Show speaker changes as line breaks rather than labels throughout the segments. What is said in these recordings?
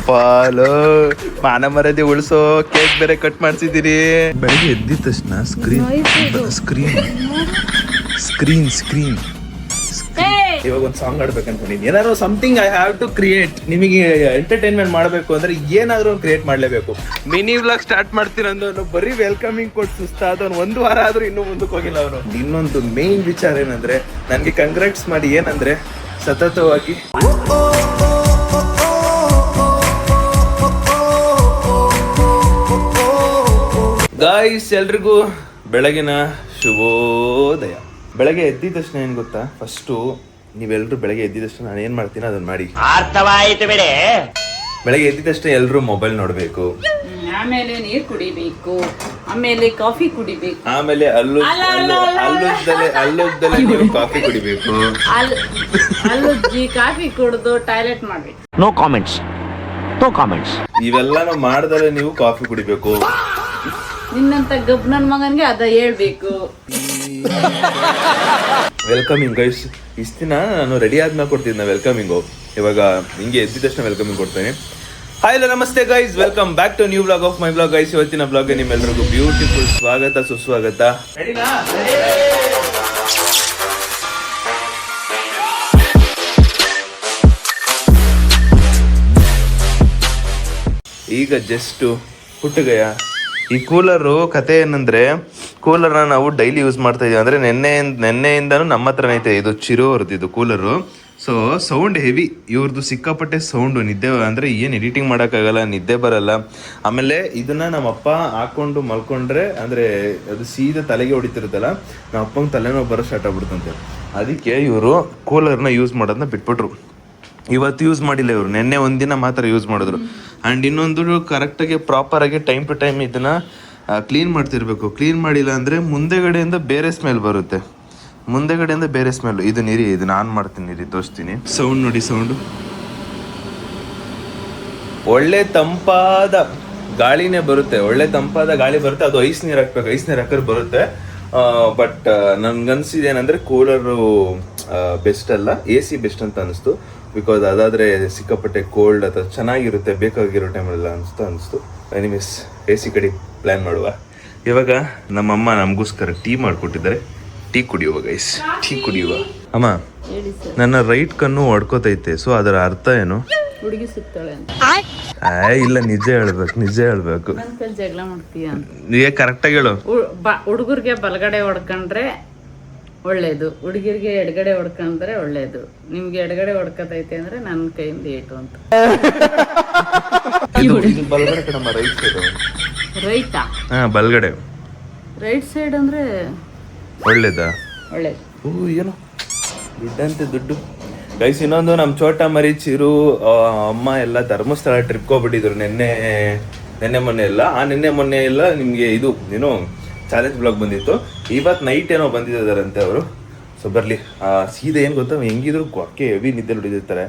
ಪಾಲು ಮಾನ ಮರ್ಯಾದೆ ಉಳಿಸೋ ಕೇಕ್ ಬೇರೆ ಕಟ್ ಮಾಡ್ಸಿದ್ದೀರಿ. ಬೆಳಗ್ಗೆ ಎದ್ದಿದ ತಕ್ಷಣ ಸ್ಕ್ರೀನ್ ಇವಾಗ ಒಂದು ಸಾಂಗ್ ಆಡ್ಬೇಕಂತ ಏನಾದ್ರು something I have to create. ನಿಮಗೆ ಎಂಟರ್ಟೈನ್ಮೆಂಟ್ ಮಾಡಬೇಕು ಅಂದ್ರೆ ಏನಾದ್ರು ಒಂದು ಕ್ರಿಯೇಟ್ ಮಾಡಲೇಬೇಕು. ಮಿನಿ ವ್ಲಾಗ್ ಸ್ಟಾರ್ಟ್ ಮಾಡ್ತೀರಂದು ಬರೀ ವೆಲ್ಕಮಿಂಗ್ ಕೊಟ್ಟು ಸುಸ್ತಾದವನು. ಒಂದು ವಾರ ಆದ್ರೂ ಇನ್ನೂ ಮುಂದಕ್ಕೆ ಹೋಗಿಲ್ಲ ಅವನು. ಇನ್ನೊಂದು ಮೇನ್ ವಿಚಾರ ಏನಂದ್ರೆ ನನಗೆ ಕಂಗ್ರಾಟ್ಸ್ ಮಾಡಿ ಏನಂದ್ರೆ ಸತತವಾಗಿ ಗಾಯ್ಸ್ ಎಲ್ರಿಗೂ ಬೆಳಗಿನ ಶುಭೋದಯ. ಬೆಳಗ್ಗೆ ಎದ್ದಿದ ತಕ್ಷಣ ಏನ್ ಗೊತ್ತಾ, ಫಸ್ಟು ನೀವೆಲ್ಲರೂ ಬೆಳಗ್ಗೆ ಎದ್ದಿದ ತಕ್ಷಣ ನಾನು ಏನ್ ಮಾಡ್ತೀನಿ ಅದನ್ನ ಮಾಡಿ.
ಅರ್ಥವಾಯಿತು ಬಿಡಿ.
ಬೆಳಗ್ಗೆ ಎದ್ದಿದ ತಕ್ಷಣ ಎಲ್ಲರೂ ಮೊಬೈಲ್ ನೋಡ್ಬೇಕು,
ಆಮೇಲೆ ನೀರ್ ಕುಡಿಬೇಕು, ಆಮೇಲೆ ಕಾಫಿ ಕುಡಿಬೇಕು,
ಆಮೇಲೆ ಅಲ್ಲುದ್ದಲೆ ನೀವು ಕಾಫಿ ಕುಡಿಬೇಕು,
ಅಲ್ಲುಜ್ಜಿ ಕಾಫಿ ಕುಡಿದು ಟಾಯ್ಲೆಟ್ ಮಾಡ್ಬೇಕು.
No comments.
ಇವೆಲ್ಲ ಮಾಡ್ದಲೆ ನೀವು ಕಾಫಿ ಕುಡಿಬೇಕು.
ನಿನ್ನಂತ ಗಬ್ ನನ್ ಮಗನ್ಗೆ ಅದ ಹೇಳ್ಬೇಕು.
Welcoming guys. ಇಷ್ಟ ದಿನ ನಾನು ರೆಡಿ ಆದ್ಮೇಲೆ ಕೊಡ್ತಿದ್ದೆ ವೆಲ್ಕಮಿಂಗು. ಇವಾಗ ಹಿಂಗೆ ಎದ್ದಿದ ತಕ್ಷಣ ವೆಲ್ಕಮಿಂಗ್ ಕೊಡ್ತೇನೆ. ಹಾಯ್ ಹಲೋ ನಮಸ್ತೆ guys, welcome back to new blog of my blog guys. ಇವತ್ತಿನ ಬ್ಲಾಗ್ಗೆ ನಿಮ್ಮೆಲ್ಲರಿಗೂ ಬ್ಯೂಟಿಫುಲ್ ಸ್ವಾಗತ ಸುಸ್ವಾಗತ. ಈಗ ಜಸ್ಟ್ ಹುಟ್ಟುಗಯ. ಈ ಕೂಲರು ಕತೆ ಏನಂದ್ರೆ, ಕೂಲರ್ನ ನಾವು ಡೈಲಿ ಯೂಸ್ ಮಾಡ್ತಾ ಇದೀವಿ. ಅಂದ್ರೆ ನೆನ್ನೆಯಿಂದನೂ ನಮ್ಮ ಹತ್ರನೇ ಐತೆ. ಇದು ಚಿರೋ ಅವ್ರದ್ದು ಇದು ಕೂಲರು. ಸೊ ಸೌಂಡ್ ಹೆವಿ ಇವ್ರದ್ದು, ಸಿಕ್ಕಾಪಟ್ಟೆ ಸೌಂಡು. ನಿದ್ದೆ ಅಂದ್ರೆ ಏನು ಎಡಿಟಿಂಗ್ ಮಾಡೋಕ್ಕಾಗಲ್ಲ, ನಿದ್ದೆ ಬರಲ್ಲ. ಆಮೇಲೆ ಇದನ್ನ ನಮ್ಮ ಅಪ್ಪ ಹಾಕೊಂಡು ಮಲ್ಕೊಂಡ್ರೆ ಅಂದ್ರೆ ಅದು ಸೀದಾ ತಲೆಗೆ ಹೊಡಿತಿರುತ್ತಲ್ಲ, ನಮ್ಮ ಅಪ್ಪಂಗೆ ತಲೆನೋವು ಬರೋ ಸ್ಟಾರ್ಟ್ ಆಗ್ಬಿಡ್ತಂತೆ. ಅದಕ್ಕೆ ಇವರು ಕೂಲರ್ನ ಯೂಸ್ ಮಾಡೋದನ್ನ ಬಿಟ್ಬಿಟ್ರು. ಇವತ್ತು ಯೂಸ್ ಮಾಡಿಲ್ಲ ಇವರು, ನಿನ್ನೆ ಒಂದಿನ ಮಾತ್ರ ಯೂಸ್ ಮಾಡಿದ್ರು. ಆ್ಯಂಡ್ ಇನ್ನೊಂದು ಕರೆಕ್ಟಾಗಿ ಪ್ರಾಪರಾಗಿ ಟೈಮ್ ಟು ಟೈಮ್ ಇದನ್ನ ಕ್ಲೀನ್ ಮಾಡ್ತಿರ್ಬೇಕು. ಕ್ಲೀನ್ ಮಾಡಿಲ್ಲ ಅಂದರೆ ಮುಂದೆಗಡೆಯಿಂದ ಬೇರೆ ಸ್ಮೆಲ್ ಬರುತ್ತೆ, ಮುಂದೆಗಡೆಯಿಂದ ಬೇರೆ ಸ್ಮೆಲ್. ಇದು ನೀರಿ, ಇದನ್ನ ಆನ್ ಮಾಡ್ತೀನಿ, ನೀರಿ ತೋರಿಸ್ತೀನಿ. ಸೌಂಡ್ ನೋಡಿ, ಸೌಂಡು ಒಳ್ಳೆ ತಂಪಾದ ಗಾಳಿನೇ ಬರುತ್ತೆ, ಒಳ್ಳೆ ತಂಪಾದ ಗಾಳಿ ಬರುತ್ತೆ. ಅದು ಐಸ್ ನೀರು ಹಾಕ್ಬೇಕು, ಐಸ್ ನೀರು ಹಾಕಿದ್ರೆ ಬರುತ್ತೆ. ಬಟ್ ನನ್ಗನ್ಸಿದೇನೆಂದರೆ ಕೂಲರು ಬೆಸ್ಟ್ ಅಲ್ಲ, ಎ ಸಿ ಬೆಸ್ಟ್ ಅಂತ ಅನಿಸ್ತು. ಬಿಕಾಸ್ ಅದಾದರೆ ಸಿಕ್ಕಾಪಟ್ಟೆ ಕೋಲ್ಡ್ ಅಥವಾ ಚೆನ್ನಾಗಿರುತ್ತೆ ಬೇಕಾಗಿರೋ ಟೈಮಲ್ಲ ಅನಿಸ್ತು. ಎನಿವೇಸ್ ಎ ಸಿ ಕಡೆ ಪ್ಲ್ಯಾನ್ ಮಾಡುವ. ಇವಾಗ ನಮ್ಮಮ್ಮ ನಮಗೋಸ್ಕರ ಟೀ ಮಾಡಿಕೊಟ್ಟಿದ್ದಾರೆ. ಟೀ ಕುಡಿಯುವ ಗೈಸ್, ಟೀ ಕುಡಿಯುವ. ಅಮ್ಮ, ನನ್ನ ರೈಟ್ ಕಣ್ಣು ಹೊಡ್ಕೋತೈತೆ. ಸೊ ಅದರ ಅರ್ಥ ಏನು?
ಹುಡುಗಿ ಸಿಗ್ತಾಳೆ ಅಂತ.
ಇಲ್ಲ, ನಿಜ ಹೇಳ್ಬೇಕು.
ಜಗಳ ಮಾಡ್ತೀಯ?
ನೀವೇ ಕರೆಕ್ಟಾಗಿ ಹೇಳು.
ಹುಡುಗರಿಗೆ ಬಲಗಡೆ ಹೊಡ್ಕೊಂಡ್ರೆ ಒಳ್ಳೇದು, ಹುಡುಗಿರಿಗೆ ಎಡಗಡೆ ಹೊಡ್ಕೊಂಡ್ರೆ ಒಳ್ಳೇದು. ನಿಮ್ಗೆ ಎಡಗಡೆ ಹೊಡ್ಕತೈತೆ ಅಂದ್ರೆ ನನ್ನ ಕೈಯಿಂದ ಏಟು ಅಂತ.
ಬಲಗಡೆ ಕಣಮ್ಮ, ರೈಟ್ ಸೈಡ್.
ರೈಟಾ?
ಹಾ, ಬಲಗಡೆ.
ರೈಟ್ ಸೈಡ್ ಅಂದ್ರೆ
ಒಳ್ಳೇದಾ?
ಒಳ್ಳೇದು.
ಏನೋ ದುಡ್ಡಂತೆ ದುಡ್ಡು. ಗೈಸ್, ಇನ್ನೊಂದು ನಮ್ಮ ಚೋಟ ಮರಿ ಚಿರು ಅಮ್ಮ ಎಲ್ಲ ಧರ್ಮಸ್ಥಳ ಟ್ರಿಪ್ಗೆ ಹೋಗ್ಬಿಟ್ಟಿದ್ರು ನೆನ್ನೆ ಮೊನ್ನೆ ಎಲ್ಲ. ಆ ನೆನ್ನೆ ಮೊನ್ನೆ ಎಲ್ಲ ನಿಮಗೆ ಇದು ಏನೋ ಚಾಲೆಂಜ್ ಬ್ಲಾಗ್ ಬಂದಿತ್ತು. ಇವತ್ತು ನೈಟ್ ಏನೋ ಬಂದಿದ್ದಾರಂತೆ ಅವರು. ಸೊ ಬರಲಿ. ಸೀದಾ ಏನು ಗೊತ್ತಾ, ಹೆಂಗಿದ್ರು ಗೊರಕೆ ಹೆವಿ ನಿದ್ದೆ ಹೊಡಿತಿರ್ತಾರೆ.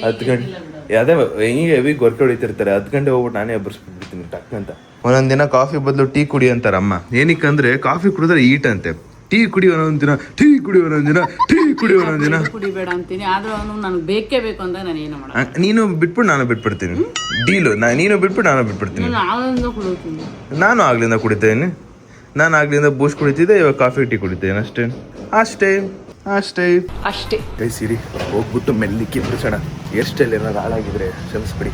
10 ಗಂಟೆ ಅದೇ ಹೆಂಗೆ ಹೆವಿ ಗೊರಕೆ ಹೊಡಿತಿರ್ತಾರೆ. 10 ಗಂಟೆ ಹೋಗ್ಬಿಟ್ಟು ನಾನೇ ಎಬ್ಬರಿಸ್ಬಿಡ್ತೀನಿ ಟಕ್ ಅಂತ. ಒಂದೊಂದು ದಿನ ಕಾಫಿ ಬದಲು ಟೀ ಕುಡಿ ಅಂತಾರೆ ಅಮ್ಮ. ಏನಕ್ಕಂದ್ರೆ ಕಾಫಿ ಕುಡಿದ್ರೆ ಈಟ್ ಅಂತೆ. ಟೀ ಕುಡಿ ಒಂದೊಂದು ದಿನ, ಟೀ ಕುಡಿ ಒಂದೊಂದು ದಿನ, ಟೀ ಕುಡಿ ಒಂದೊಂದು ದಿನ.
ಕುಡಿಬೇಡ ಅಂತೀನಿ, ಆದ್ರೆ ಅವನು ನನಗೆ ಬೇಕೇ ಬೇಕು ಅಂತ ನಾನು ಏನು ಮಾಡ.
ನೀನು ಬಿಟ್ಬಿಟ್ಟು ನಾನು ಬಿಟ್ಬಿಡ್ತೀನಿ. ಡೀಲು. ನೀನು ಬಿಟ್ಬಿಟ್ಟು ನಾನು ಬಿಟ್ಬಿಡ್ತೀನಿ. ನಾನು ಆಗ್ಲಿಂದ ಕುಡಿತೇನೆ. ನಾನು ಆಗ್ಲಿಂದ ಬೂಸ್ಟ್ ಕುಡಿತಿದ್ದೆ, ಇವಾಗ ಕಾಫಿ ಟೀ ಕುಡಿತೇನೆ. ಅಷ್ಟೇ. ಕೈ ಸಿರಿ ಹೋಗ್ಬಿಟ್ಟು ಮೆಲ್ಲಿಕ್ಕೆ ಬಿಡಿಸೋಣ. ಹೇರ್ ಸ್ಟೈಲ್ ಏನಾದ್ರು ಹಾಳಾಗಿದ್ರೆ ಕ್ಷಮಿಸ್ಬಿಡಿ.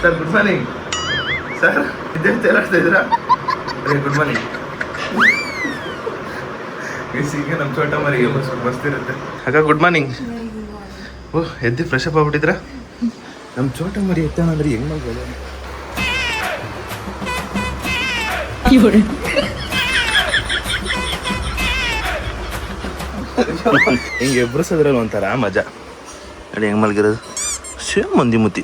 Sir, good morning sir. ಇದೇ ತೇಲಾಡ್ತಾ ಇದ್ದೀರಾ? Good morning. ಈಗ ನಮ್ಮ ಚೋಟ ಮರಿಗೆ ಮಸ್ತಿರುತ್ತೆ. ಅಕ್ಕ ಗುಡ್ ಮಾರ್ನಿಂಗ್. ಓಹ್, ಎದ್ದು ಫ್ರೆಶ್ ಅಪ್ ಆಗ್ಬಿಟ್ಟಿದ್ರ? ನಮ್ಮ ಚೋಟ ಮರಿ ಎತ್ತಾನಂದ್ರೆ ಹೆಂಗ್ ಮಾಡ್ಬೋದು? ಹಿಂಗೆ ಎಬ್ರಿಸೋದ್ರಲ್ಲಿ ಒಂಥರ ಮಜಾ. ಅಲ್ಲಿ ಹೆಂಗೆ ಮಲಗಿರೋದು ಸೇಮ್ ಮಂದಿ ಮುತಿ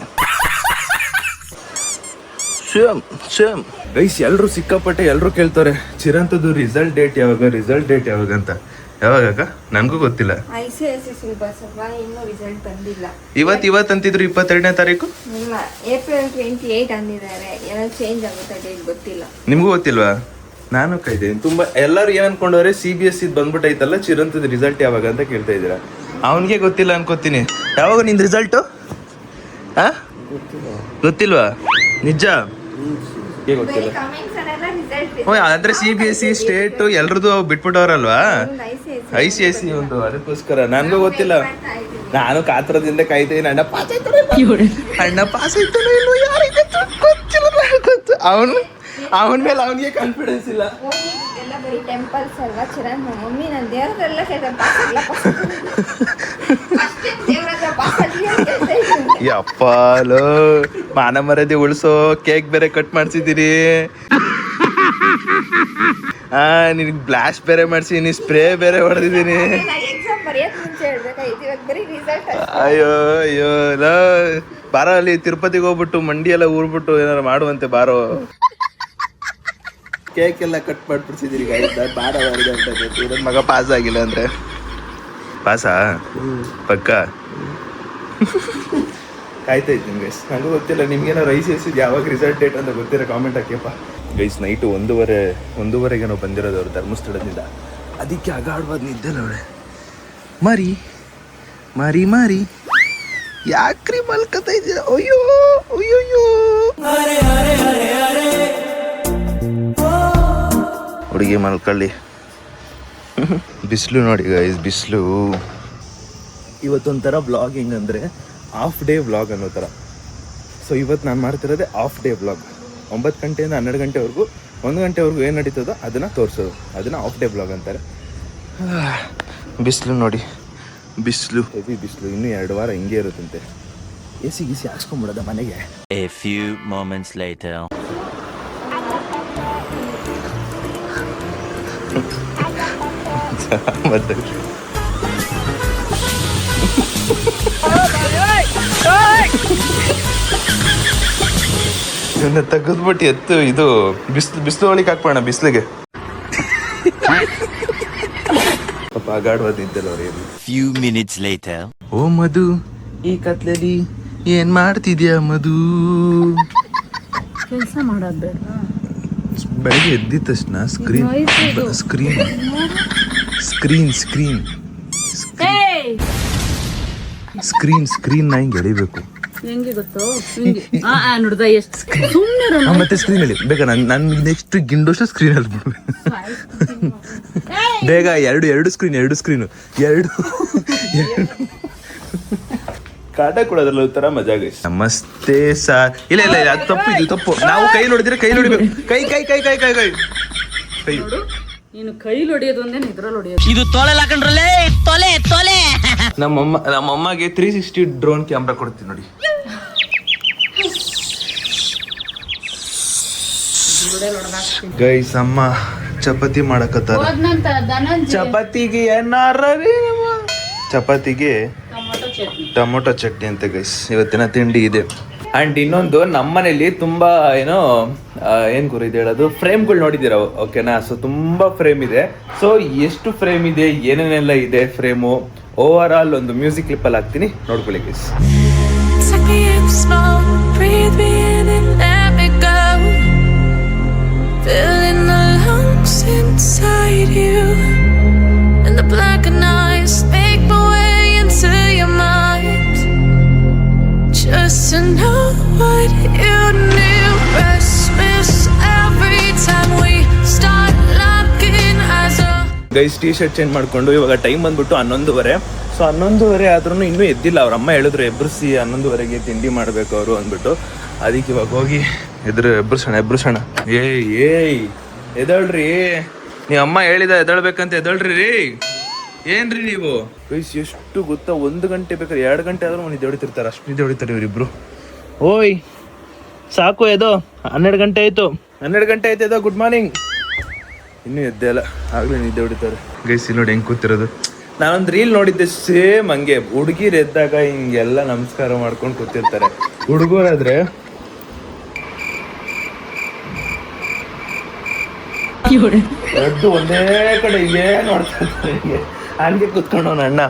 ಸೇಮ್ ಸೇಮ್ ಗೈಸ್. ಎಲ್ಲರೂ ಸಿಕ್ಕಾಪಟ್ಟೆ ಎಲ್ಲರೂ ಕೇಳ್ತಾರೆ ಚಿರಂತದ್ದು ರಿಸಲ್ಟ್ ಡೇಟ್ ಯಾವಾಗ ಅಂತ. ಯಾವಾಗ ನನಗೂ ಗೊತ್ತಿಲ್ಲ.
ICSE ಸಿಲೆಬಸ್ ಅಲ್ವಾ, ಇನ್ನೂ ರಿಸಲ್ಟ್ ಬಂದಿಲ್ಲ.
ಇವತ್ತು ಅಂತಿದ್ರು 22ನೇ ತಾರೀಕು.
ಇಲ್ಲ, April 28 ಅಂದಿದ್ದಾರೆ. ಏನೋ ಚೇಂಜ್ ಆಗುತ್ತೆ ಡೇಟ್, ಗೊತ್ತಿಲ್ಲ.
ನಿಮ್ಗೂ ಗೊತ್ತಿಲ್ವಾ? ನಾನು ಕಾಯ್ತೀನಿ ತುಂಬಾ. ಎಲ್ಲರೂ ಏನ್ ಅನ್ಕೊಂಡವ್ರೆ CBSE ಬಂದ್ಬಿಟ್ಟೈತಲ್ಲ ಚಿರಂತದ ರಿಸಲ್ಟ್ ಯಾವಾಗ ಅಂತ ಕೇಳ್ತಾ ಇದ್ದೀರಾ. ಅವನಿಗೆ ಗೊತ್ತಿಲ್ಲ ಅನ್ಕೋತೀನಿ. ಯಾವಾಗ ನಿಂದ ರಿಸಲ್ಟು? ಗೊತ್ತಿಲ್ವಾ? ನಿಜ ಗೊತ್ತಿಲ್ಲ. ಆದ್ರೆ CBSE ಸ್ಟೇಟ್ ಎಲ್ರದ್ದು ಬಿಟ್ಬಿಟ್ಟವ್ರಲ್ವಾ, ICSE ಒಂದು. ಅದಕ್ಕೋಸ್ಕರ ನನ್ಗೂ ಗೊತ್ತಿಲ್ಲ. ನಾನು ಕಾತ್ರದಿಂದ ಕಾಯ್ತೀನಿ. ಅಣ್ಣ ಪಾಸ್ ಆಯ್ತಾನೋ ಇಲ್ವೋ ಯಾರಿಗೆ ಗೊತ್ತು. ಅವನ ಮೇಲೆ ಅವನಿಗೆ ಕಾನ್ಫಿಡೆನ್ಸ್ ಇಲ್ಲ.
ಎಲ್ಲ ಬರೀ ಟೆಂಪಲ್ಸ್ ಅಲ್ವಾ ಚಿರಾನ್. ಮಮ್ಮಿ ನಾನು ದೇವ್ರದೆಲ್ಲ
ಯಪ್ಪಾಲೋ ಮಾನ ಮರ್ಯಾದೆ ಉಳಿಸೋ ಕೇಕ್ ಬೇರೆ ಕಟ್ ಮಾಡ್ಸಿದ್ದೀರಿ. ನಿನಗೆ ಬ್ಲಾಸ್ಟ್ ಬೇರೆ ಮಾಡ್ಸಿದೀನಿ, ಸ್ಪ್ರೇ ಬೇರೆ ಹೊಡೆದಿದ್ದೀನಿ.
ಎಕ್ಸಾಮ್ ಬರೆಯಕ್ ಮುಂಚೆ ಹೇಳ್ಬೇಕಾಯ್ತು, ಇವಾಗ ಬರೀ ರಿಸಲ್ಟ್.
ಅಯ್ಯೋ ಬಾರೋ ಅಲ್ಲಿ ತಿರುಪತಿಗೆ ಹೋಗ್ಬಿಟ್ಟು ಮಂಡಿ ಎಲ್ಲ ಊರ್ಬಿಟ್ಟು ಏನಾರು ಮಾಡುವಂತೆ ಬಾರೋ. ಕೇಕ್ ಎಲ್ಲ ಕಟ್ ಮಾಡ್ಬಿಡ್ಸಿದ್ದೀರಿ. ನನ್ನ ಮಗ ಪಾಸ್ ಆಗಿಲ್ಲ ಅಂದ್ರೆ ಪಾಸಾ ಪಕ್ಕ ಕಾಯ್ತಾ ಇದ್ದೀನಿ ಗೈಸ್. ನನಗೂ ಗೊತ್ತಿಲ್ಲ. ನಿಮ್ಗೇನಾರು ICSE ಯಾವಾಗ ರಿಸಲ್ಟ್ ಡೇಟ್ ಅಂತ ಗೊತ್ತಿರೋ ಕಾಮೆಂಟ್ ಹಾಕಿಯಪ್ಪ ಗೈಸ್. ನೈಟು ಒಂದೂವರೆಗೇನೋ ಬಂದಿರೋದು ಅವ್ರು ಧರ್ಮಸ್ಥಳದಿಂದ. ಅದಕ್ಕೆ ಅಗಾಡ್ಬಾರ್ದು ನಿದ್ದೆಲ್ಲ ಅವಳೆ. ಮಾರಿ ಯಾಕ್ರಿ ಮಲ್ಕತಾ ಇದ್ದೀರ? ಅಯ್ಯೋ ಹುಡುಗಿ ಮಲ್ಕೊಳ್ಳಿ. ಬಿಸಿಲು ನೋಡಿ ಗೈಸ್, ಬಿಸಿಲು. ಇವತ್ತೊಂಥರ ವ್ಲಾಗಿಂಗ್ ಅಂದರೆ ಹಾಫ್ ಡೇ ವ್ಲಾಗ್ ಅನ್ನೋ ಥರ. ಸೊ ಇವತ್ತು ನಾನು ಮಾಡ್ತಿರೋದೇ ಹಾಫ್ ಡೇ ವ್ಲಾಗ್. 9 ಗಂಟೆಯಿಂದ 12 ಗಂಟೆವರೆಗೂ 1 ಗಂಟೆವರೆಗೂ ಏನು ನಡೀತದೋ ಅದನ್ನು ತೋರಿಸೋದು, ಅದನ್ನು ಹಾಫ್ ಡೇ ವ್ಲಾಗ್ ಅಂತಾರೆ. ಬಿಸಿಲು ನೋಡಿ, ಬಿಸಿಲು ಹೆವಿ ಬಿಸಿಲು. ಇನ್ನೂ 2 ವಾರ ಹಿಂಗೆ ಇರುತ್ತಂತೆ. AC ಹಾಕ್ಸ್ಕೊಂಬಿಡೋದ ಮನೆಗೆ.
A few moments later.
ಮತ್ತೆ ಇವನ್ನ ತೆಗೆದ್ಬಿಟ್ಟು ಎತ್ತು. ಇದು ಬಿಸಿಲು ಒಳಗೆ ಹಾಕ್ಬೋಣ ಬಿಸಿಲಿಗೆ. ಪಾಪ ಅಗಾಡ್ಬೋದಿದ್ದಲ್ಲ ಅವ್ರಿಗೆ.
Few minutes later.
ಓ ಮಧು, ಈ ಕತ್ಲಲ್ಲಿ ಏನ್ ಮಾಡ್ತಿದ್ಯಾ ಮಧು?
ಕೆಲಸ ಮಾಡೋದು ಬೇಡ.
ಬೆಳಗ್ಗೆ ಎದ್ದಿದ ತಕ್ಷಣ ಸ್ಕ್ರೀನ್ ನ ಹಿಂಗೆ ಎಳಿಬೇಕು.
ಹೆಂಗೆ ಗೊತ್ತು? ನೋಡ್ದ ಎಷ್ಟು ಸುಮ್ಮನೆ
ಮತ್ತೆ ಸ್ಕ್ರೀನ್ ಅಲ್ಲಿ ಬೇಕಾ? ನಾನು ನೆಕ್ಸ್ಟ್ ಗಿಂಡೋಷ್ಟು ಸ್ಕ್ರೀನ್ ಅಲ್ಲಿ ಬಿಡ್ಬೇಕು. ಬೇಗ ಎರಡು ಸ್ಕ್ರೀನು ಕಾಟ ಕೊಡೋದ್ರಲ್ಲಿ ಒಂಥರ ಮಜಾ ಗೈಸ್. ನಮಸ್ತೆ ಸಾರ್. ಇಲ್ಲ ಅದು ತಪ್ಪು. ನಾವು ಕೈ ನೋಡಿದ್ರೆ ಕೈ ನೋಡಿಬೇಕು. ಕೈ
ನೀನು ಕೈಲಿ ಹೊಡಿಯೋದು ಒಂದೇ, ಇದ್ರಲ್ಲಿ ಹೊಡಿಯೋದು.
ಇದು ತೊಲೆ ಹಾಕೊಂಡ್ರಲ್ಲೇ ತೊಲೆ.
ನಮ್ಮಮ್ಮಗೆ 360 ಡ್ರೋನ್ ಕ್ಯಾಮ್ರಾ ಕೊಡ್ತೀನಿ ನೋಡಿ. ಗೈಸ್ ಅಮ್ಮ ಚಪಾತಿ ಮಾಡಕತ್ತಾರ. ಚಪಾತಿಗೆ ಚಪಾತಿಗೆ ಟೊಮೊಟೊ ಚಟ್ನಿ ಅಂತ ಗೈಸ್ ಇವತ್ತಿನ ತಿಂಡಿ ಇದೆ. ಆ್ಯಂಡ್ ಇನ್ನೊಂದು ನಮ್ಮನೇಲಿ ತುಂಬ ಏನು ಗುರು ಹೇಳೋದು, ಫ್ರೇಮ್ಗಳು ನೋಡಿದ್ದೀರ ಓಕೆನಾ? ಸೊ ತುಂಬ ಫ್ರೇಮ್ ಇದೆ. ಸೊ ಎಷ್ಟು ಫ್ರೇಮ್ ಇದೆ, ಏನೇನೆಲ್ಲ ಇದೆ ಫ್ರೇಮು, ಓವರ್ ಆಲ್ ಒಂದು ಮ್ಯೂಸಿಕ್ ಕ್ಲಿಪ್ಪಲ್ಲಿ ಹಾಕ್ತೀನಿ, ನೋಡ್ಕೊಳ್ಳಿ guys.
Just to know what you knew. Restless every time we start looking as a
guys T-shirt change ಮಾಡ್ಕೊಂಡು ಇವಾಗ ಟೈಮ್ ಬಂದ್ಬಿಟ್ಟು 11:30. ಸೊ 11:30 ಆದ್ರೂ ಇನ್ನೂ ಎದ್ದಿಲ್ಲ. ಅವ್ರ ಅಮ್ಮ ಹೇಳಿದ್ರು ಎಬ್ರಿಸಿ 11:30ಗೆ ತಿಂಡಿ ಮಾಡಬೇಕು ಅವರು ಅಂದ್ಬಿಟ್ಟು. ಅದಕ್ಕೆ ಇವಾಗ ಹೋಗಿ ಎಬ್ರಿಸೋಣ. ಏಯ್ ಎದಳ್ರಿ, ನೀವು ಅಮ್ಮ ಹೇಳಿದ ಎದಳ್ಬೇಕಂತ ಎದಳ್ರಿ ರೀ. ಏನ್ರಿ ನೀವು ಗೈಸ್? ಎಷ್ಟು ಗೊತ್ತಾ, 1 ಗಂಟೆ ಬೇಕಾದ್ರೆ 2 ಗಂಟೆ ಆದ್ರೂ ನಿದ್ದೆ ಹೊಡಿತಿರ್ತಾರೆ. ಅಷ್ಟು ನಿದ್ದೆ ಹೊಡಿತಾರೆ ಇವರಿಬ್ರು. ಓಯ್ ಸಾಕು ಎದೋ, 12 ಗಂಟೆ ಆಯ್ತು. 12 ಗಂಟೆ ಆಯ್ತು ಎದೋ, ಗುಡ್ ಮಾರ್ನಿಂಗ್. ಇನ್ನೂ ಎದ್ದೆ ಅಲ್ಲ, ಆಗ್ಲೇ ನಿದ್ದೆ ಹೊಡಿತಾರೆ ಗೈಸ್. ಇಲ್ಲಿ ನೋಡಿ ಹೆಂಗೆ ಕೂತಿರೋದು. ನಾನೊಂದು ರೀಲ್ ನೋಡಿದ್ದೆ ಸೇಮ್ ಹಂಗೆ. ಹುಡುಗಿರು ಎದ್ದಾಗ ಹಿಂಗೆಲ್ಲ ನಮಸ್ಕಾರ ಮಾಡ್ಕೊಂಡು ಕೂತಿರ್ತಾರೆ. ಹುಡುಗರಾದ್ರೆ ಎದ್ದು ಒಂದೇ ಕಡೆ ಇಲ್ಲೇ ನೋಡ್ತಾ ಇರ್ತಾರೆ. ಹಂಗೆ ಕೂತ್ಕೊಂಡು ಅಣ್ಣ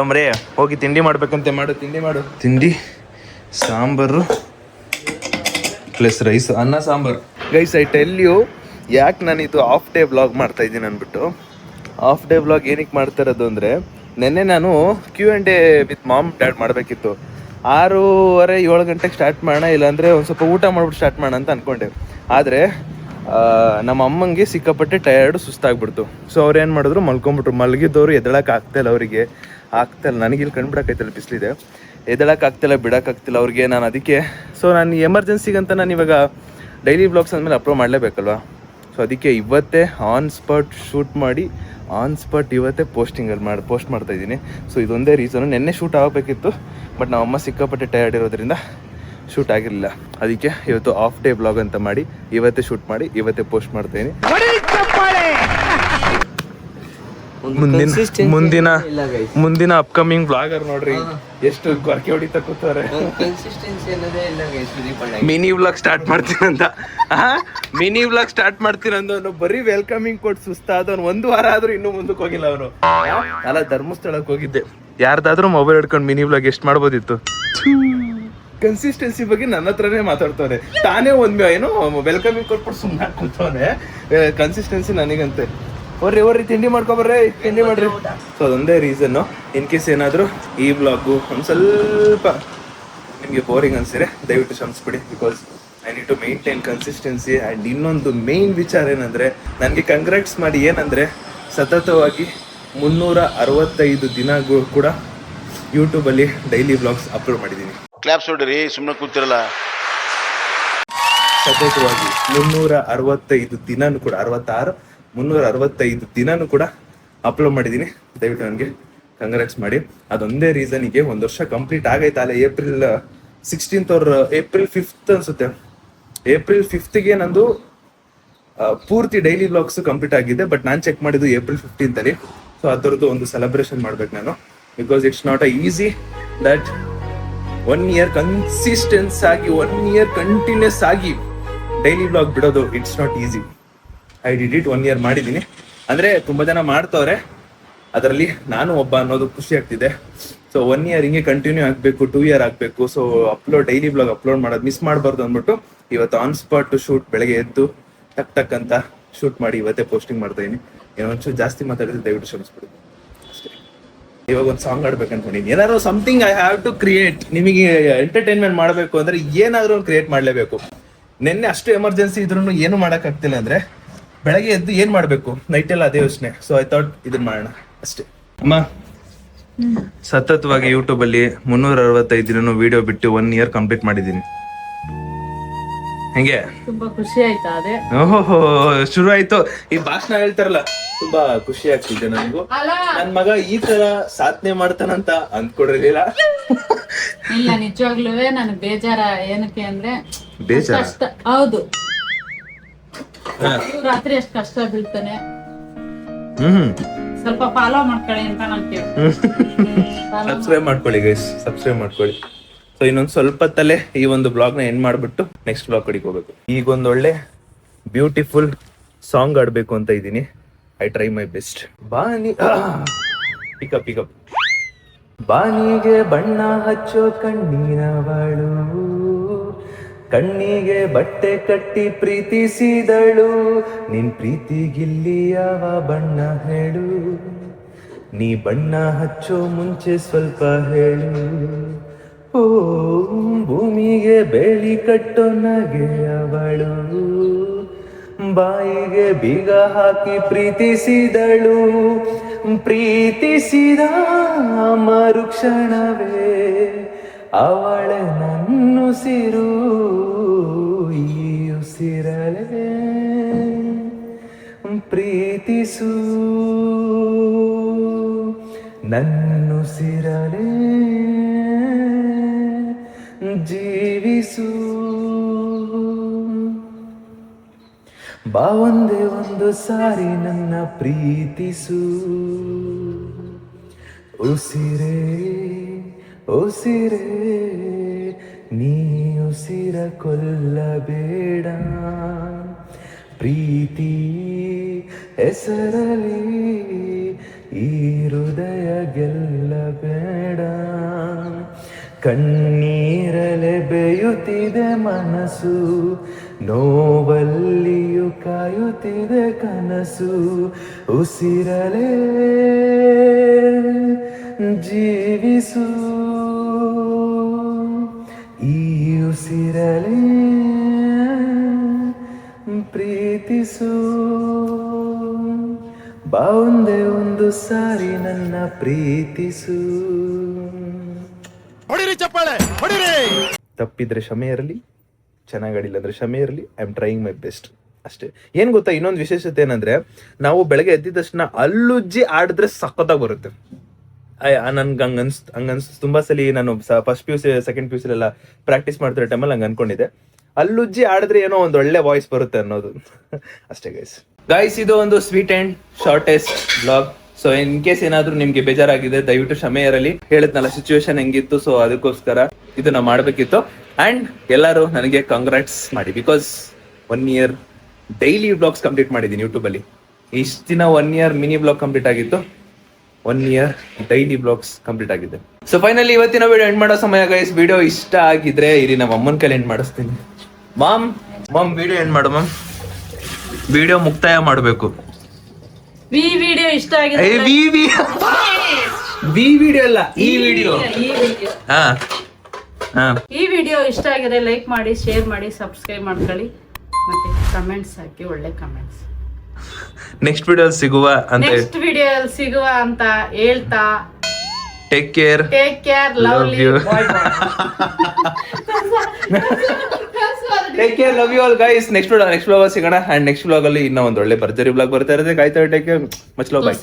ಮರೇ ಹೋಗಿ ತಿಂಡಿ ಮಾಡ್ಬೇಕಂತೆ, ಮಾಡು ತಿಂಡಿ ಮಾಡು. ತಿಂಡಿ ಸಾಂಬಾರು ಪ್ಲಸ್ ರೈಸ್, ಅನ್ನ sambar. Guys I tell you, ಯಾಕೆ ನಾನು ಇದು ಆಫ್ ಡೇ ವ್ಲಾಗ್ ಮಾಡ್ತಾ ಇದ್ದೀನಿ ಅಂದ್ಬಿಟ್ಟು. ಆಫ್ ಡೇ ವ್ಲಾಗ್ ಏನಕ್ಕೆ ಮಾಡ್ತಾ ಇರೋದು ಅಂದರೆ, ನೆನ್ನೆ ನಾನು Q&A ವಿತ್ ಮಾಮ್ ಡ್ಯಾಡ್ ಮಾಡಬೇಕಿತ್ತು. 6:30 ಗಂಟೆಗೆ ಸ್ಟಾರ್ಟ್ ಮಾಡೋಣ, ಇಲ್ಲಾಂದರೆ ಒಂದು ಸ್ವಲ್ಪ ಊಟ ಮಾಡ್ಬಿಟ್ಟು ಸ್ಟಾರ್ಟ್ ಮಾಡೋಣ ಅಂತ ಅಂದ್ಕೊಂಡೆ. ಆದರೆ ನಮ್ಮ ಅಮ್ಮಂಗೆ ಸಿಕ್ಕಾಪಟ್ಟೆ ಟಯರ್ಡು, ಸುಸ್ತಾಗ್ಬಿಡ್ತು. ಸೊ ಅವ್ರು ಏನು ಮಾಡಿದ್ರು, ಮಲ್ಕೊಂಬಿಟ್ರು. ಮಲಗಿದ್ದವರು ಎದ್ದೇಳಕ್ಕೆ ಆಗ್ತಾಯಿಲ್ಲ, ಅವರಿಗೆ ಆಗ್ತಾಯಿಲ್ಲ. ನನಗಿಲ್ಲಿ ಕಂಡುಬಿಡೋಕ್ಕಾಯ್ತಲ್ಲ, ಬಿಸಿಲಿದೆ, ಎದ್ದೇಳಕ್ಕಾಗ್ತಿಲ್ಲ, ಬಿಡೋಕ್ಕಾಗ್ತಿಲ್ಲ ಅವ್ರಿಗೆ. ನಾನು ಅದಕ್ಕೆ ನಾನು ಎಮರ್ಜೆನ್ಸಿಗಂತ ನಾನು ಇವಾಗ ಡೈಲಿ ಬ್ಲಾಗ್ಸ್ ಅಂದಮೇಲೆ ಅಪ್ಲೋಡ್ ಮಾಡಲೇಬೇಕಲ್ವ. ಸೊ ಅದಕ್ಕೆ ಇವತ್ತೇ ಆನ್ ಸ್ಪಾಟ್ ಶೂಟ್ ಮಾಡಿ ಆನ್ ಸ್ಪಾಟ್ ಇವತ್ತೇ ಪೋಸ್ಟ್ ಮಾಡ್ತಾಯಿದ್ದೀನಿ. ಸೊ ಇದೊಂದೇ ರೀಸನು. ನೆನ್ನೆ ಶೂಟ್ ಆಗಬೇಕಿತ್ತು, ಬಟ್ ನಮ್ಮ ಅಮ್ಮ ಸಿಕ್ಕಾಪಟ್ಟೆ ಟಯರ್ಡ್ ಇರೋದ್ರಿಂದ ಶೂಟ್ ಆಗಿರಲಿಲ್ಲ. ಅದಕ್ಕೆ ಇವತ್ತು ಆಫ್ ಡೇ ಬ್ಲಾಗ್ ಅಂತ ಮಾಡಿ ಇವತ್ತೇ ಶೂಟ್ ಮಾಡಿ ಇವತ್ತೇ ಪೋಸ್ಟ್ ಮಾಡ್ತಾಯಿದ್ದೀನಿ. ಮುಂದಿನ ಅಪ್ಕಮಿಂಗ್ ಬ್ಲಾಗರ್ ನೋಡ್ರಿ ಎಷ್ಟು ಕೊರಕೆ ಹೊಡಿತಾ ಕೂತಾರೆ. ಮಿನಿ ವ್ಲಾಗ್ ಸ್ಟಾರ್ಟ್ ಮಾಡ್ತೀನಂತ ಬರೀ ವೆಲ್ಕಮಿಂಗ್ ಕೊಟ್ಟು ಸುಸ್ತಾದವನು. 1 ವಾರ ಆದ್ರೂ ಇನ್ನೂ ಮುಂದಕ್ಕೆ ಹೋಗಿಲ್ಲ ಅವನು. ಅಲ್ಲ, ಧರ್ಮಸ್ಥಳಕ್ಕೆ ಹೋಗಿದ್ದೆ. ಯಾರ್ದಾದ್ರೂ ಮೊಬೈಲ್ ಹಿಡ್ಕೊಂಡು ಮಿನಿ ವ್ಲಾಗ್ ಎಷ್ಟು ಮಾಡ್ಬೋದಿತ್ತು. ಕನ್ಸಿಸ್ಟೆನ್ಸಿ ಬಗ್ಗೆ ನನ್ನ ಹತ್ರನೇ ಮಾತಾಡ್ತಾನೆ. ತಾನೇ ಏನೋ ವೆಲ್ಕಮಿಂಗ್ ಕೊಟ್ಬಿಟ್ಟು ಸುಮ್ಮನೆ ಕೂತವನೆ. ಕನ್ಸಿಸ್ಟೆನ್ಸಿ ನನಗಂತೆ. ಬರ್ರಿ ತಿಂಡಿ ಮಾಡ್ಕೊಬರ್ರಿ, ತಿಂಡಿ ಮಾಡ್ರಿ. ಸೊ ಅದೊಂದೇ ರೀಸನ್ನು. ಇನ್ ಕೇಸ್ ಏನಾದರೂ ಈ ವ್ಲಾಗು ಒಂದು ಸ್ವಲ್ಪ ನಿಮಗೆ ಬೋರಿಂಗ್ ಅನ್ಸಿದ್ರೆ ದಯವಿಟ್ಟು ಕ್ಷಮಿಸ್ಬಿಡಿ. Because I need to maintain consistency. And ಇನ್ನೊಂದು ಮೇನ್ ವಿಚಾರ ಏನಂದರೆ, ನನಗೆ ಕಂಗ್ರಾಟ್ಸ್ ಮಾಡಿ. ಏನಂದರೆ ಸತತವಾಗಿ 365 ದಿನಗಳು ಕೂಡ ಯೂಟ್ಯೂಬಲ್ಲಿ ಡೈಲಿ ವ್ಲಾಗ್ಸ್ ಅಪ್ಲೋಡ್ ಮಾಡಿದ್ದೀನಿ.
ಕ್ಲಾಪ್ಸ್ ಹೊಡ್ರಿ, ಸುಮ್ಮನೆ ಕೂತಿರಲ್ಲ.
ಸತತವಾಗಿ 365 ದಿನನೂ ಕೂಡ 365 ದಿನನೂ ಕೂಡ ಅಪ್ಲೋಡ್ ಮಾಡಿದ್ದೀನಿ. ದಯವಿಟ್ಟು ನನಗೆ ಕಂಗ್ರಾಟ್ಸ್ ಮಾಡಿ. ಅದೊಂದೇ ರೀಸನಿಗೆ 1 ವರ್ಷ complete ಆಗೈತಲ್ಲ. April 16th April 5th ಅನ್ಸುತ್ತೆ. April 5th ನಂದು ಪೂರ್ತಿ ಡೈಲಿ ವ್ಲಾಗ್ಸ್ ಕಂಪ್ಲೀಟ್ ಆಗಿದೆ. ಬಟ್ ನಾನು ಚೆಕ್ ಮಾಡಿದ್ದು April 15th ಅಲ್ಲಿ. ಸೊ ಅದರದ್ದು ಒಂದು ಸೆಲೆಬ್ರೇಷನ್ ಮಾಡ್ಬೇಕು ನಾನು. Because it's not a easy that 1 year consistence ಆಗಿ 1 year ಕಂಟಿನ್ಯೂಸ್ ಆಗಿ ಡೈಲಿ ವ್ಲಾಗ್ ಬಿಡೋದು. It's not easy. I did it. 1 year ಮಾಡಿದ್ದೀನಿ. ಅಂದರೆ ತುಂಬ ಜನ ಮಾಡ್ತವ್ರೆ, ಅದರಲ್ಲಿ ನಾನು ಒಬ್ಬ ಅನ್ನೋದು ಖುಷಿ ಆಗ್ತಿದೆ. ಸೊ 1 year ಹಿಂಗೆ ಕಂಟಿನ್ಯೂ ಆಗಬೇಕು, 2 year ಆಗಬೇಕು. ಸೊ ಡೈಲಿ ವ್ಲಾಗ್ ಅಪ್ಲೋಡ್ ಮಾಡೋದು ಮಿಸ್ ಮಾಡಬಾರ್ದು ಅಂದ್ಬಿಟ್ಟು ಇವತ್ತು ಆನ್ ಸ್ಪಾಟ್ ಶೂಟ್, ಬೆಳಗ್ಗೆ ಎದ್ದು ಟಕ್ ಅಂತ ಶೂಟ್ ಮಾಡಿ ಇವತ್ತೇ ಪೋಸ್ಟಿಂಗ್ ಮಾಡ್ತಾ ಇದೀನಿ. ಒಂಚೂರು ಜಾಸ್ತಿ ಮಾತಾಡಿದ್ರೆ ದಯವಿಟ್ಟು ಕ್ಷಮಿಸ್ಬಿಡಿ ಅಷ್ಟೇ. ಇವಾಗ ಒಂದು ಸಾಂಗ್ ಆಡ್ಬೇಕು ಅನ್ಕೊಂಡಿದ್ದೀನಿ. ಏನಾದ್ರು something I have to create. ನಿಮಗೆ ಎಂಟರ್ಟೈನ್ಮೆಂಟ್ ಮಾಡಬೇಕು ಅಂದರೆ ಏನಾದರೂ ಕ್ರಿಯೇಟ್ ಮಾಡಲೇಬೇಕು. ನಿನ್ನೆ ಅಷ್ಟು ಎಮರ್ಜೆನ್ಸಿ ಇದ್ರೂ ಏನು ಮಾಡೋಕ್ಕಾಗ್ತಿಲ್ಲ ಅಂದರೆ ಬೆಳಗ್ಗೆ ಎದ್ದು ಏನು ಮಾಡಬೇಕು, ನೈಟೆಲ್ಲ ಅದೇ ಯೋಚನೆ. ಸೊ ಐ ಥಾಟ್ ಇದನ್ನ ಮಾಡೋಣ ಅಷ್ಟೇ. ಅಮ್ಮ, ಸತತವಾಗಿ ಯೂಟ್ಯೂಬಲ್ಲಿ 365 ದಿನ ವಿಡಿಯೋ ಬಿಟ್ಟು 1 year ಕಂಪ್ಲೀಟ್ ಮಾಡಿದ್ದೀನಿ. ಹೆಂಗೆ?
ತುಂಬಾ ಖುಷಿ ಆಯ್ತಾ? ಅದೇ
ಓಹೋ, ಶುರು ಆಯ್ತು ಈ ಭಾಷಣ. ಹೇಳ್ತಾರಲ್ಲ, ತುಂಬಾ ಖುಷಿ ಆಗ್ತಿದೆ ನನಗೂ. ನನ್ ಮಗ ಈ ತರ ಸಾಧನೆ ಮಾಡ್ತಾನಂತ ಅಂದ್ಕೊಡಿರ್ಲಿಲ್ಲ.
ಇಲ್ಲ, ನಿಜವಾಗ್ಲೂ ನನಗೆ ಬೇಜಾರ. ಏನಕ್ಕೆ ಅಂದ್ರೆ
ಬೇಜಾರ?
ಹೌದು, ರಾತ್ರಿ ಎಷ್ಟು ಕಷ್ಟ ಬೀಳ್ತಾನೆ. ಸ್ವಲ್ಪ ಫಾಲೋ ಮಾಡ್ಕೊಳ್ಳಿ ಅಂತ ನಾನು
ಸಬ್ಸ್ಕ್ರೈಬ್ ಮಾಡ್ಕೊಳ್ಳಿ ಗೈಸ್, ಸಬ್ಸ್ಕ್ರೈಬ್ ಮಾಡ್ಕೊಳ್ಳಿ. ಸೊ ಇನ್ನೊಂದು ಸ್ವಲ್ಪ ತಲೆ ಈ ಒಂದು ಬ್ಲಾಗ್ನ ಎಂಡ್ ಮಾಡ್ಬಿಟ್ಟು ನೆಕ್ಸ್ಟ್ ಬ್ಲಾಗ್ ಕಡೆಗೆ ಹೋಗ್ಬೇಕು. ಈಗ ಒಂದೊಳ್ಳೆ ಬ್ಯೂಟಿಫುಲ್ ಸಾಂಗ್ ಆಡ್ಬೇಕು ಅಂತ ಇದ್ದೀನಿ. I try my best. ಪಿಕಪ್ ಬಾನಿಗೆ ಬಣ್ಣ ಹಚ್ಚೋ ಕಣ್ಣಿನವಳು, ಕಣ್ಣಿಗೆ ಬಟ್ಟೆ ಕಟ್ಟಿ ಪ್ರೀತಿಸಿದಳು. ನಿನ್ ಪ್ರೀತಿಗಿಲ್ಲಿ ಯಾವ ಬಣ್ಣ ಹೇಳು, ನೀ ಬಣ್ಣ ಹಚ್ಚೋ ಮುಂಚೆ ಸ್ವಲ್ಪ ಹೇಳು. ಓ ಭೂಮಿಗೆ ಬೇಲಿ ಕಟ್ಟೋ ನಗೆಯವಳು, ಬಾಯಿಗೆ ಬೀಗ ಹಾಕಿ ಪ್ರೀತಿಸಿದಳು. ಪ್ರೀತಿಸಿದ ಮರುಕ್ಷಣವೇ ಅವಳೆ ನನ್ನುಸಿರು, ಈ ಉಸಿರಲೇ ಪ್ರೀತಿಸು ನನ್ನುಸಿರಲೇ ಜೀವಿಸು. ಬಾ ಒಂದೇ ಒಂದು ಸಾರಿ ನನ್ನ ಪ್ರೀತಿಸು. ಉಸಿರೇ ಉಸಿರೇ ನೀ ಉಸಿರ ಕೊಲ್ಲಬೇಡ, ಪ್ರೀತಿ ಹೆಸರಲಿ ಈ ಹೃದಯ ಗೆಲ್ಲಬೇಡ. ಕಣ್ಣೀರಲೆ ಬೇಯುತ್ತಿದೆ ಮನಸ್ಸು, ನೋವಲ್ಲಿಯೂ ಕಾಯುತ್ತಿದೆ ಕನಸು. ಉಸಿರಲೇ ಜೀವಿಸು, ಈ ಉಸಿರಲೇ ಪ್ರೀತಿಸು. ಬಾವುಂದೆ ಒಂದು ಸಾರಿ ನನ್ನ ಪ್ರೀತಿಸು. ತಪ್ಪಿದ್ರೆ ಕ್ಷಮೆ ಇರಲಿ, ಚೆನ್ನಾಗಾಡಿಲ್ಲ ಅಂದ್ರೆ ಕ್ಷಮೆ ಇರಲಿ. I am trying my best ಅಷ್ಟೇ. ಏನ್ ಗೊತ್ತಾ, ಇನ್ನೊಂದು ವಿಶೇಷತೆ ಏನಂದ್ರೆ, ನಾವು ಬೆಳಗ್ಗೆ ಎದ್ದಿದ ತಕ್ಷಣ ಅಲ್ಲುಜ್ಜಿ ಆಡಿದ್ರೆ ಸಖತ್ತಾಗಿ ಬರುತ್ತೆ. ನನ್ಗೆ ಹಂಗನ್ಸ್ ತುಂಬಾ ಸಲ ನಾನು ಫಸ್ಟ್ PUC ಸೆಕೆಂಡ್ PUC ಎಲ್ಲ ಪ್ರಾಕ್ಟೀಸ್ ಮಾಡ್ತಿರೋ ಟೈಮಲ್ಲಿ ಹಂಗೆ ಅನ್ಕೊಂಡಿದ್ದೆ, ಅಲ್ಲುಜ್ಜಿ ಆಡಿದ್ರೆ ಏನೋ ಒಂದು ಒಳ್ಳೆ ವಾಯ್ಸ್ ಬರುತ್ತೆ ಅನ್ನೋದು. ಅಷ್ಟೇ ಗೈಸ್, ಇದು ಒಂದು sweet and shortest blog. So in case ಏನಾದ್ರೂ ನಿಮ್ಗೆ ಬೇಜಾರಾಗಿದೆ ದಯವಿಟ್ಟು ಕ್ಷಮೆ ಇರಲಿ. ಹೇಳಿದ್ನಲ್ಲ ಸಿಚುವೇಶನ್ ಹೆಂಗಿತ್ತು, ಸೊ ಅದಕ್ಕೋಸ್ಕರ ಇದನ್ನ ಮಾಡ್ಬೇಕಿತ್ತು. ಅಂಡ್ ಎಲ್ಲರೂ ನನಗೆ ಕಾಂಗ್ರಾಟ್ಸ್ ಮಾಡಿ, because 1 year daily blogs complete ಮಾಡಿದ್ದೀನಿ ಯೂಟ್ಯೂಬ್ ಅಲ್ಲಿ. ಇಷ್ಟು ದಿನ 1 year ಮಿನಿ ಬ್ಲಾಗ್ ಕಂಪ್ಲೀಟ್ ಆಗಿತ್ತು, 1 year ಡೈಲಿ ಬ್ಲಾಗ್ಸ್ ಕಂಪ್ಲೀಟ್ ಆಗಿದೆ. ಸೊ ಫೈನಲಿ ಇವತ್ತಿನ ವಿಡಿಯೋ ಎಂಡ್ ಮಾಡೋ ಸಮಯ ಗೈಸ್. ವಿಡಿಯೋ ಇಷ್ಟ ಆಗಿದ್ರೆ ಇರಿ ನಮ್ಮ ಅಮ್ಮನ ಕೈಲಿ ಎಂಡ್ ಮಾಡಿಸ್ತೀನಿ. ಮಾಮ್ ವಿಡಿಯೋ ಎಂಡ್ ಮಾಡು ಮಾಮ್. ವಿಡಿಯೋ ಮುಕ್ತಾಯ ಮಾಡಬೇಕು.
ವಿಡಿಯೋ ಇಷ್ಟ ಆಗಿದೆ,
ವಿಡಿಯೋ ಅಲ್ಲ, ಈ ವಿಡಿಯೋ.
ಈ ವಿಡಿಯೋ ಇಷ್ಟ ಆಗಿದೆ ಲೈಕ್ ಮಾಡಿ, ಶೇರ್ ಮಾಡಿ, ಸಬ್ಸ್ಕ್ರೈಬ್ ಮಾಡ್ಕೊಳ್ಳಿ, ಮತ್ತೆ ಕಮೆಂಟ್ಸ್ ಹಾಕಿ, ಒಳ್ಳೆ ಕಮೆಂಟ್ಸ್.
ನೆಕ್ಸ್ಟ್ ವಿಡಿಯೋ ಸಿಗುವ
ಅಂತ ಹೇಳ್ತಾ
take care,
love you,
take care, love you all guys. Next blog ಸಿಗೋಣ. ಅಂಡ್ ನೆಕ್ಸ್ಟ್ ಬ್ಲಾಗ್ ಅಲ್ಲಿ ಇನ್ನೂ ಒಂದು ಒಳ್ಳೆ ಭರ್ಜರಿ ಬ್ಲಾಗ್ ಬರ್ತಾ ಇರುತ್ತೆ. ಕಾಯ್ತಾ take care, much love, by.